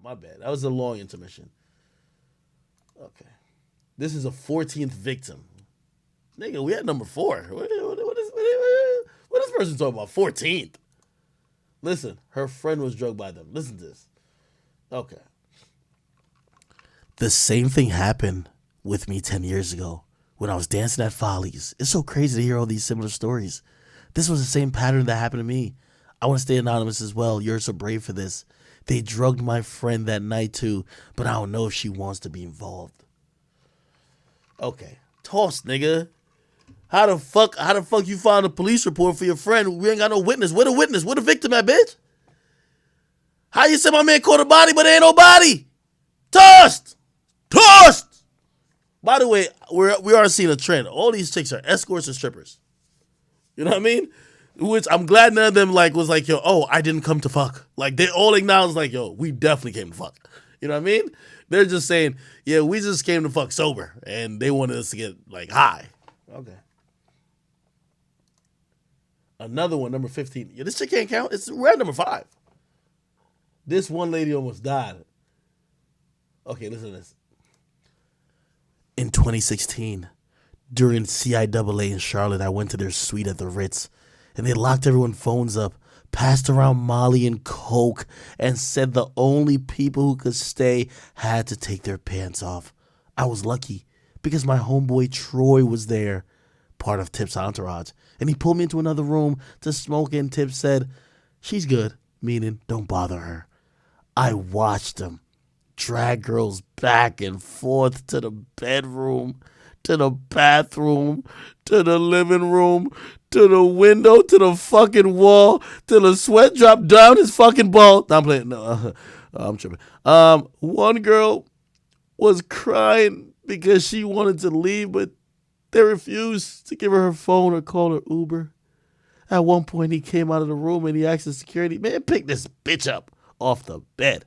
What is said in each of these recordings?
my bad. That was a long intermission. Okay. This is a 14th victim. Nigga, we had number 4. What is this person talking about? 14th. Listen, her friend was drugged by them. Listen to this. Okay. The same thing happened with me 10 years ago when I was dancing at Follies. It's so crazy to hear all these similar stories. This was the same pattern that happened to me. I want to stay anonymous as well. You're so brave for this. They drugged my friend that night too, but I don't know if she wants to be involved. Okay. Toss, nigga. How the fuck you find a police report for your friend? We ain't got no witness. Where the witness? Where the victim at, bitch? How you say my man caught a body, but there ain't no body? Tossed! Tossed! By the way, we are seeing a trend. All these chicks are escorts and strippers. You know what I mean? Which I'm glad none of them was like, yo, oh, I didn't come to fuck. Like, they all acknowledge, like, yo, we definitely came to fuck. You know what I mean? They're just saying, yeah, we just came to fuck sober. And they wanted us to get, like, high. Okay. Another one, number 15. Yeah, this shit can't count. We're at number 5. This one lady almost died. Okay, listen to this. In 2016, during CIAA in Charlotte, I went to their suite at the Ritz, and they locked everyone's phones up, passed around Molly and Coke, and said the only people who could stay had to take their pants off. I was lucky because my homeboy Troy was there, part of Tip's entourage, and he pulled me into another room to smoke, and Tip said, she's good, meaning don't bother her. I watched him drag girls back and forth to the bedroom, to the bathroom, to the living room, to the window, to the fucking wall, till the sweat dropped down his fucking ball. No, I'm playing. No, I'm tripping. One girl was crying because she wanted to leave, but they refused to give her phone or call her Uber. At one point, he came out of the room and he asked the security, man, pick this bitch up off the bed.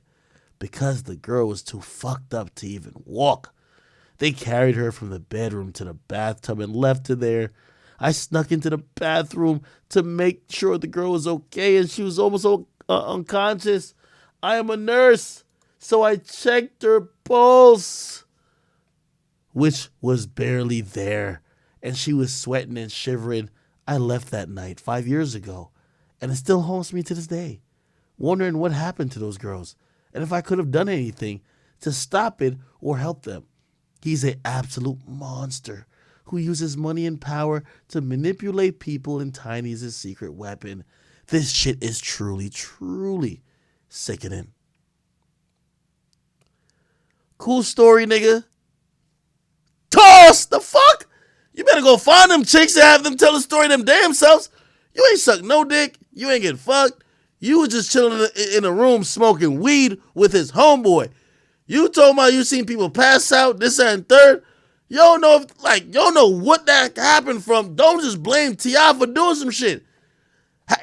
Because the girl was too fucked up to even walk. They carried her from the bedroom to the bathtub and left her there. I snuck into the bathroom to make sure the girl was okay, and she was almost unconscious. I am a nurse, so I checked her pulse, which was barely there, and she was sweating and shivering. I left that night 5 years ago, and it still haunts me to this day, wondering what happened to those girls and if I could have done anything to stop it or help them. He's an absolute monster who uses money and power to manipulate people, and Tiny's his secret weapon. This shit is truly, truly sickening. Cool story, nigga. Toss! The fuck? You better go find them chicks and have them tell the story them damn selves. You ain't suck no dick. You ain't getting fucked. You was just chilling in a room smoking weed with his homeboy. You told me you seen people pass out, this, that, and third. You don't know you don't know what that happened from. Don't just blame T.I for doing some shit.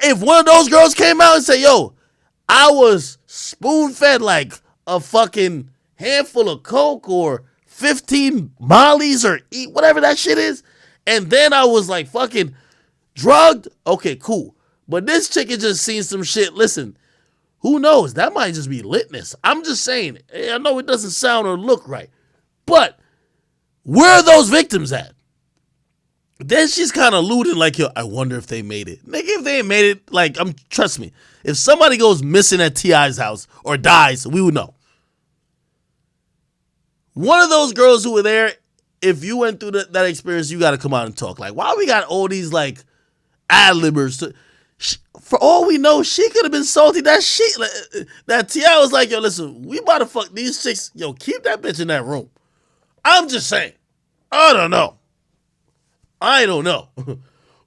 If one of those girls came out and said, yo, I was spoon-fed like a fucking handful of Coke or 15 Mollies or whatever that shit is, and then I was like fucking drugged, okay, cool. But this chick had just seen some shit. Listen, who knows? That might just be litness. I'm just saying. I know it doesn't sound or look right. But where are those victims at? Then she's kind of alluding like, yo, I wonder if they made it. Nigga, if they ain't made it, like, trust me. If somebody goes missing at T.I.'s house or dies, we would know. One of those girls who were there, if you went through that experience, you got to come out and talk. Like, why we got all these, like, ad-libbers? For all we know, she could have been salty. That T.I. was like, yo, listen, we about to fuck these chicks. Yo, keep that bitch in that room. I'm just saying. I don't know.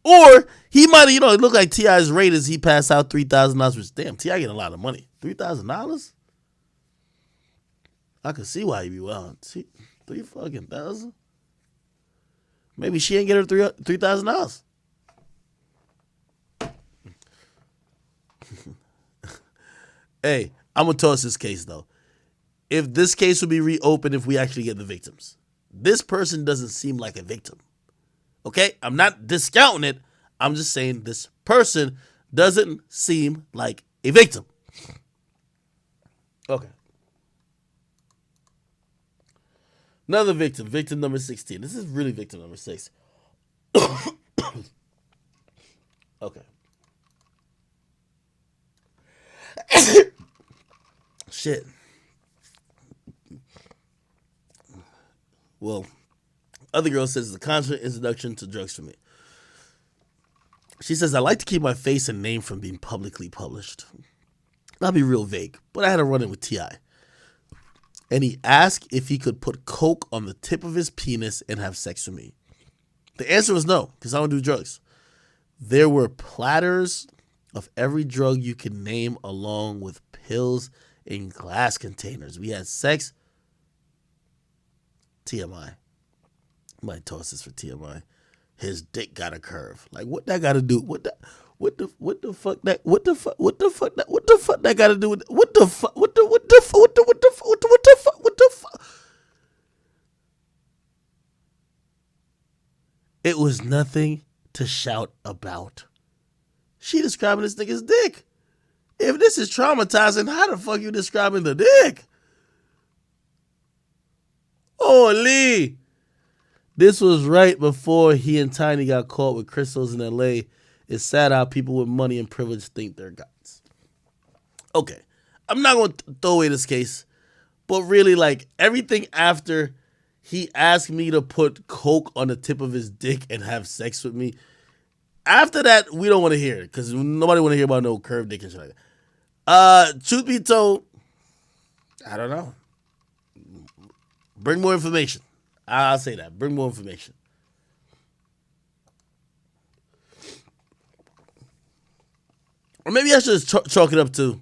Or he might have, it looked like T.I.'s rate is he passed out $3,000, which, damn, T.I. getting a lot of money. $3,000? I could see why he be well. See, $3,000? Maybe she ain't get her $3,000. Hey, I'm going to toss this case, though. If this case would be reopened if we actually get the victims. This person doesn't seem like a victim. Okay? I'm not discounting it. I'm just saying this person doesn't seem like a victim. Okay. Another victim, victim number 16. This is really victim number 6. Okay. Shit. Well, other girl says it's a constant introduction to drugs for me. She says, I like to keep my face and name from being publicly published. I'll be real vague, but I had a run-in with T.I. And he asked if he could put coke on the tip of his penis and have sex with me. The answer was no, because I don't do drugs. There were platters of every drug you can name along with pills in glass containers. We had sex. TMI. I might toss this for TMI. His dick got a curve. Like, what that got to do? What the fuck that got to do with what the fuck? It was nothing to shout about. She describing this nigga's dick. If this is traumatizing, how the fuck you describing the dick? Holy. This was right before he and Tiny got caught with crystals in LA. It's sad how people with money and privilege think they're gods. Okay, I'm not going to throw away this case, but really, like, everything after he asked me to put coke on the tip of his dick and have sex with me, after that, we don't want to hear it, because nobody want to hear about no curved dick and shit like that. Truth be told, I don't know. Bring more information. I'll say that. Bring more information. Or maybe I should just chalk it up to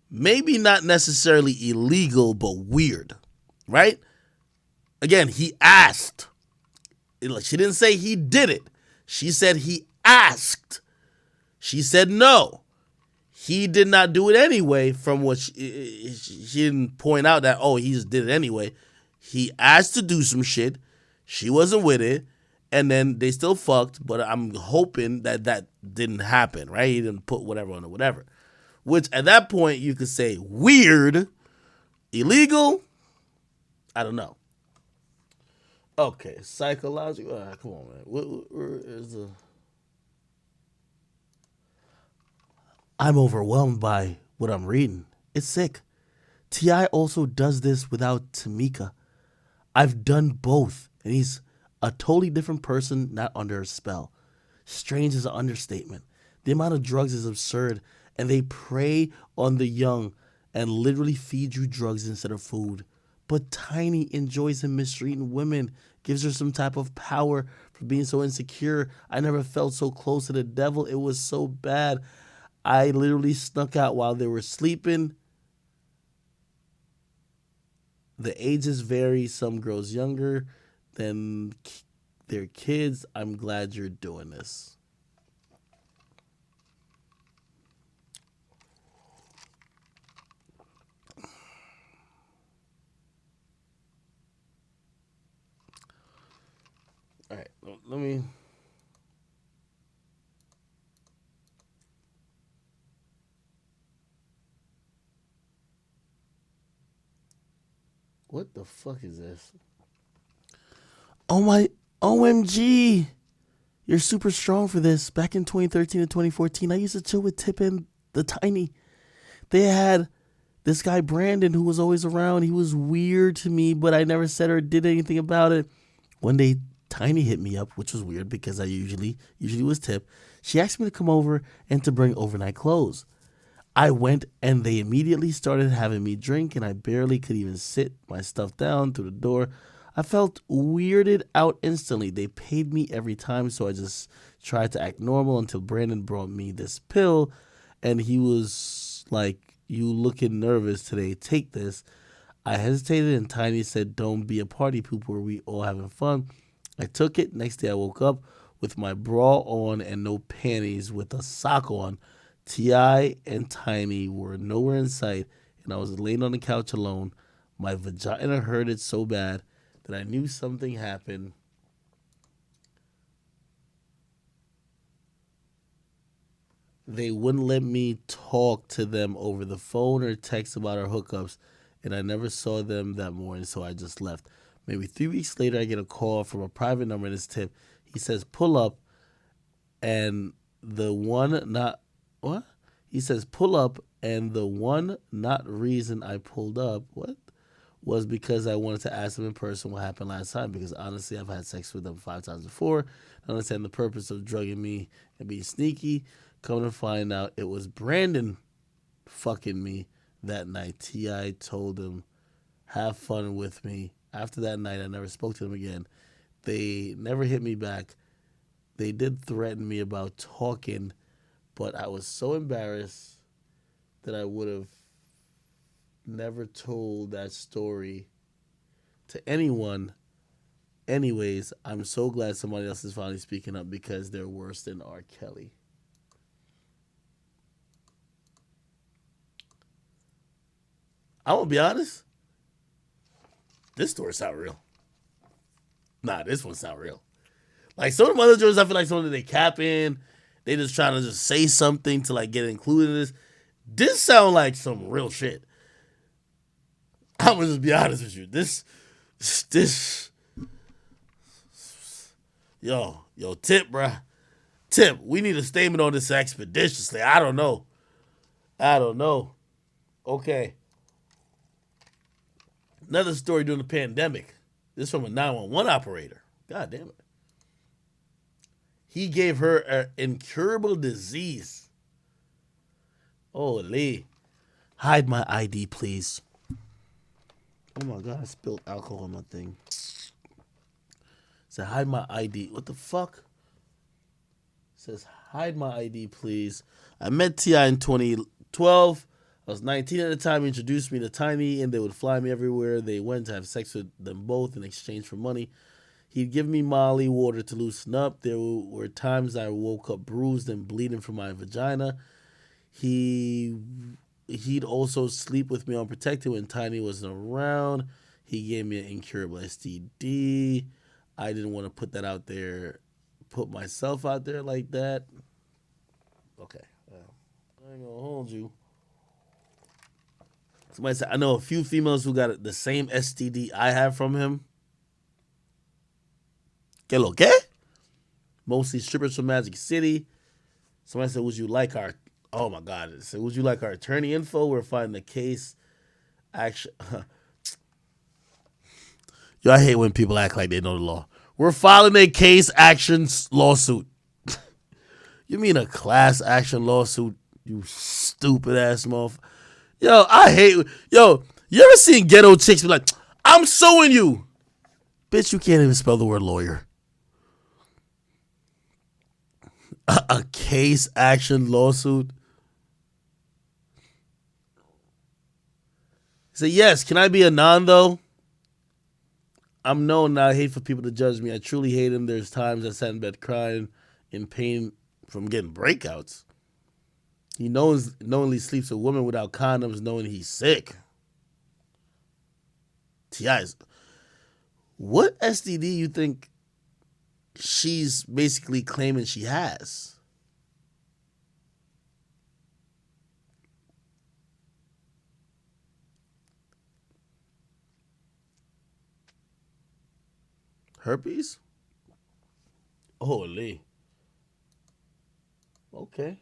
maybe not necessarily illegal, but weird. Right? Again, he asked. She didn't say he did it. She said he asked. She said no. He did not do it anyway, from what she didn't point out that, oh, he just did it anyway. He asked to do some shit. She wasn't with it. And then they still fucked, but I'm hoping that that didn't happen, right? He didn't put whatever on it, whatever. Which, at that point, you could say weird, illegal, I don't know. Okay, psychological. Come on, man. Where is the... I'm overwhelmed by what I'm reading. It's sick. T.I also does this without Tamika. I've done both, and he's a totally different person, not under a spell. Strange is an understatement. The amount of drugs is absurd, and they prey on the young and literally feed you drugs instead of food. But Tiny enjoys him mistreating women, gives her some type of power for being so insecure. I never felt so close to the devil. It was so bad. I literally snuck out while they were sleeping. The ages vary. Some girls younger than their kids. I'm glad you're doing this. All right, let me... What the fuck is this? Oh my, OMG. You're super strong for this. Back in 2013 and 2014, I used to chill with Tip and the Tiny. They had this guy, Brandon, who was always around. He was weird to me, but I never said or did anything about it. One day, Tiny hit me up, which was weird because I usually was Tip. She asked me to come over and to bring overnight clothes. I went and they immediately started having me drink, and I barely could even sit my stuff down through the door. I felt weirded out instantly. They paid me every time, so I just tried to act normal until Brandon brought me this pill, and he was like, you looking nervous today, take this. I hesitated, and Tiny said, don't be a party pooper, we all having fun. I took it. Next day I woke up with my bra on and no panties with a sock on. T.I and Tiny were nowhere in sight, and I was laying on the couch alone. My vagina hurted so bad that I knew something happened. They wouldn't let me talk to them over the phone or text about our hookups, and I never saw them that morning, so I just left. Maybe 3 weeks later, I get a call from a private number in his tip. He says, pull up, and the one not, what? He says, pull up, and the one not reason I pulled up, what? Was because I wanted to ask him in person what happened last time, because honestly, I've had sex with them 5 times before. I understand the purpose of drugging me and being sneaky. Come to find out, it was Brandon fucking me that night. T.I told him, have fun with me. After that night, I never spoke to them again. They never hit me back. They did threaten me about talking, but I was so embarrassed that I would have never told that story to anyone. Anyways, I'm so glad somebody else is finally speaking up because they're worse than R. Kelly. I'm gonna be honest. This story's not real. Nah, this one's not real. Like some of the other jokes, I feel like some of they cap in. They just trying to just say something to like get included in this. This sound like some real shit. I'm gonna just be honest with you. This, yo, Tip, bruh. Tip, we need a statement on this expeditiously. I don't know. Okay. Another story during the pandemic. This from a 911 operator. God damn it. He gave her an incurable disease. Oh, Lee. Hide my ID, please. Oh my God, I spilled alcohol on my thing. Said, hide my ID. What the fuck? Says, hide my ID, please. I met T.I in 2012. I was 19 at the time. He introduced me to Tiny, and they would fly me everywhere. They went to have sex with them both in exchange for money. He'd give me Molly water to loosen up. There were times I woke up bruised and bleeding from my vagina. He'd also sleep with me unprotected when Tiny wasn't around. He gave me an incurable STD. I didn't want to put myself out there like that. Okay. I ain't gonna hold you. Somebody said, I know a few females who got the same STD I have from him. Que lo que? Mostly strippers from Magic City. Somebody said, would you like our, oh my God. It said, would you like our attorney info? We're filing the case. Action. Yo, I hate when people act like they know the law. We're filing a case action lawsuit. You mean a class action lawsuit, you stupid ass motherfucker. Yo, I hate, yo, you ever seen ghetto chicks be like, I'm suing you? Bitch, you can't even spell the word lawyer. A case action lawsuit? He said, yes, can I be a non though? I'm known now. I hate for people to judge me. I truly hate him. There's times I sat in bed crying in pain from getting breakouts. He knowingly sleeps with women without condoms, knowing he's sick. T.I.'s. What STD you think she's basically claiming she has? Herpes? Holy. Okay.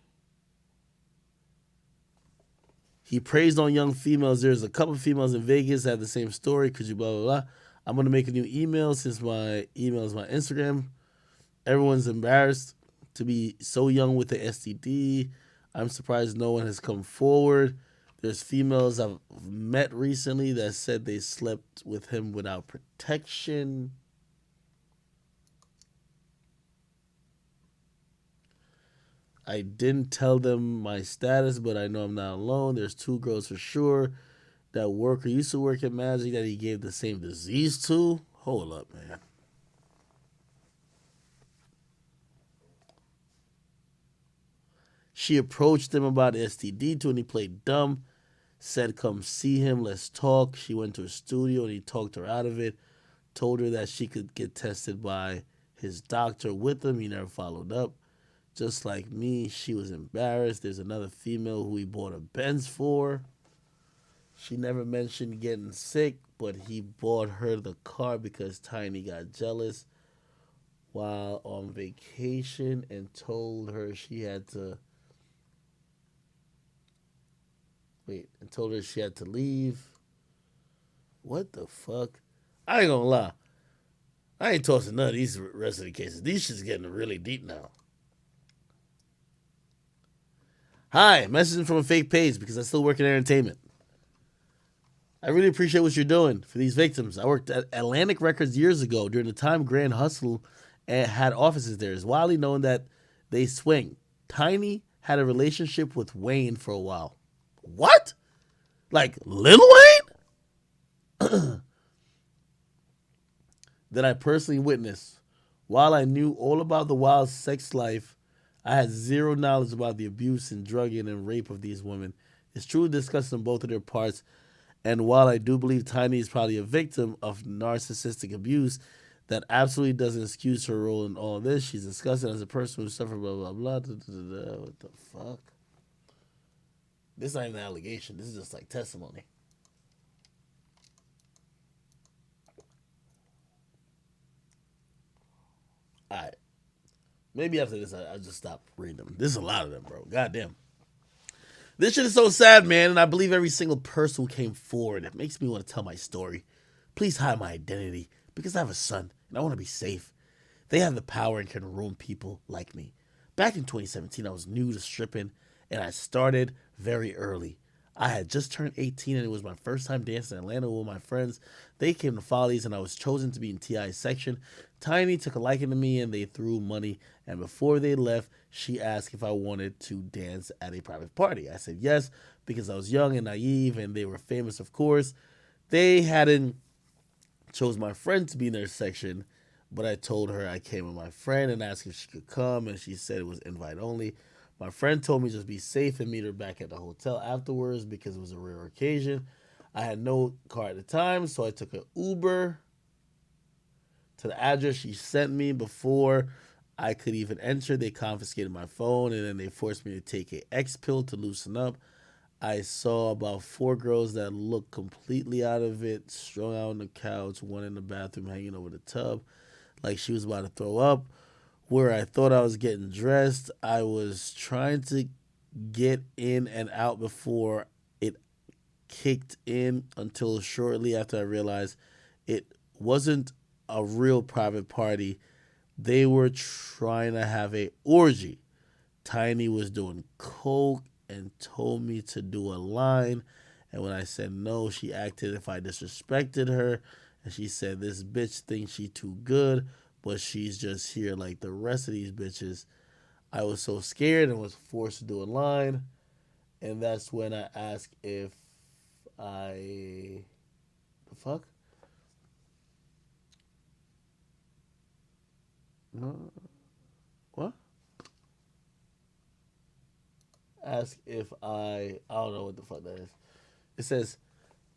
He praised on young females. There's a couple of females in Vegas that have the same story. Could you blah, blah, blah. I'm going to make a new email since my email is my Instagram. Everyone's embarrassed to be so young with the STD. I'm surprised no one has come forward. There's females I've met recently that said they slept with him without protection. I didn't tell them my status, but I know I'm not alone. There's 2 girls for sure that work or used to work at Magic that he gave the same disease to. Hold up, man. She approached him about STD too, and he played dumb. Said, come see him, let's talk. She went to his studio, and he talked her out of it. Told her that she could get tested by his doctor with him. He never followed up. Just like me, she was embarrassed. There's another female who he bought a Benz for. She never mentioned getting sick, but he bought her the car because Tiny got jealous while on vacation and told her she had to and told her she had to leave. What the fuck? I ain't gonna lie. I ain't tossing none of these rest of the cases. These shit's getting really deep now. Hi, messaging from a fake page because I still work in entertainment. I really appreciate what you're doing for these victims. I worked at Atlantic Records years ago during the time Grand Hustle and had offices there. It's widely known that they swing. Tiny had a relationship with Wayne for a while. What? Like Lil Wayne? That I personally witnessed. While I knew all about the wild sex life, I had zero knowledge about the abuse and drugging and rape of these women. It's true discussing both of their parts, and while I do believe Tiny is probably a victim of narcissistic abuse, that absolutely doesn't excuse her role in all this. She's disgusting as a person who suffered blah, blah, blah. Da, da, da, da. What the fuck? This is not even an allegation. This is just like testimony. All right. Maybe after this, I'll just stop reading them. There's a lot of them, bro. Goddamn. This shit is so sad, man, and I believe every single person who came forward. It makes me want to tell my story. Please hide my identity because I have a son and I want to be safe. They have the power and can ruin people like me. Back in 2017, I was new to stripping and I started very early. I had just turned 18 and it was my first time dancing in Atlanta with my friends. They came to Follies and I was chosen to be in T.I.'s section. Tiny took a liking to me and they threw money. And before they left, she asked if I wanted to dance at a private party. I said yes because I was young and naive and they were famous, of course. They hadn't chose my friend to be in their section, but I told her I came with my friend and asked if she could come, and she said it was invite only. My friend told me just be safe and meet her back at the hotel afterwards because it was a rare occasion. I had no car at the time, so I took an Uber to the address she sent me. Before I could even enter, they confiscated my phone and then they forced me to take a X pill to loosen up. I saw about 4 girls that looked completely out of it, strung out on the couch, one in the bathroom hanging over the tub, like she was about to throw up. Where I thought I was getting dressed, I was trying to get in and out before it kicked in until shortly after I realized it wasn't a real private party. They were trying to have a orgy. Tiny was doing coke and told me to do a line. And when I said no, she acted if I disrespected her. And she said, this bitch thinks she too good, but she's just here like the rest of these bitches. I was so scared and was forced to do a line. And that's when I asked if I... The fuck? No. What? Ask if I don't know what the fuck that is. It says,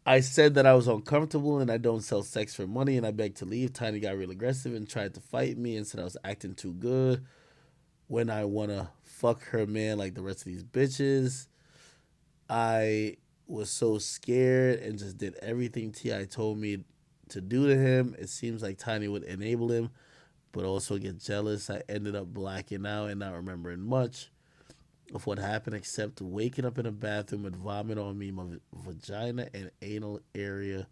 I said that I was uncomfortable and I don't sell sex for money and I begged to leave. Tiny got real aggressive and tried to fight me and said I was acting too good when I want to fuck her man like the rest of these bitches. I was so scared and just did everything T.I told me to do to him. It seems like Tiny would enable him, but also get jealous. I ended up blacking out and not remembering much of what happened except waking up in a bathroom with vomit on me. My vagina and anal area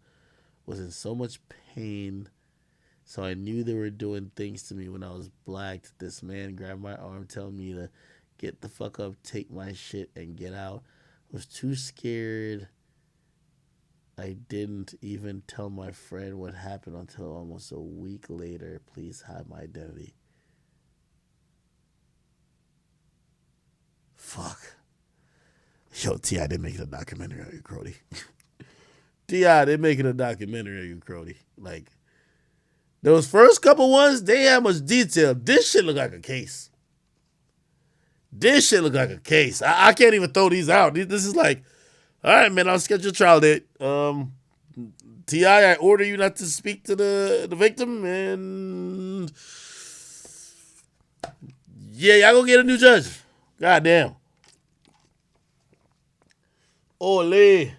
was in so much pain, so I knew they were doing things to me when I was blacked. This man grabbed my arm telling me to get the fuck up, take my shit, and get out. I was too scared. I didn't even tell my friend what happened until almost a week later. Please hide my identity. Fuck. Yo, T.I. they making a documentary on you, Crody. T.I. they making a documentary on you, Crody. Like, those first couple ones, they had much detail. This shit look like a case. This shit look like a case. I can't even throw these out. This is like, all right, man, I'll schedule a trial date. T.I., I order you not to speak to the victim, and yeah, y'all go get a new judge. God damn. Ole.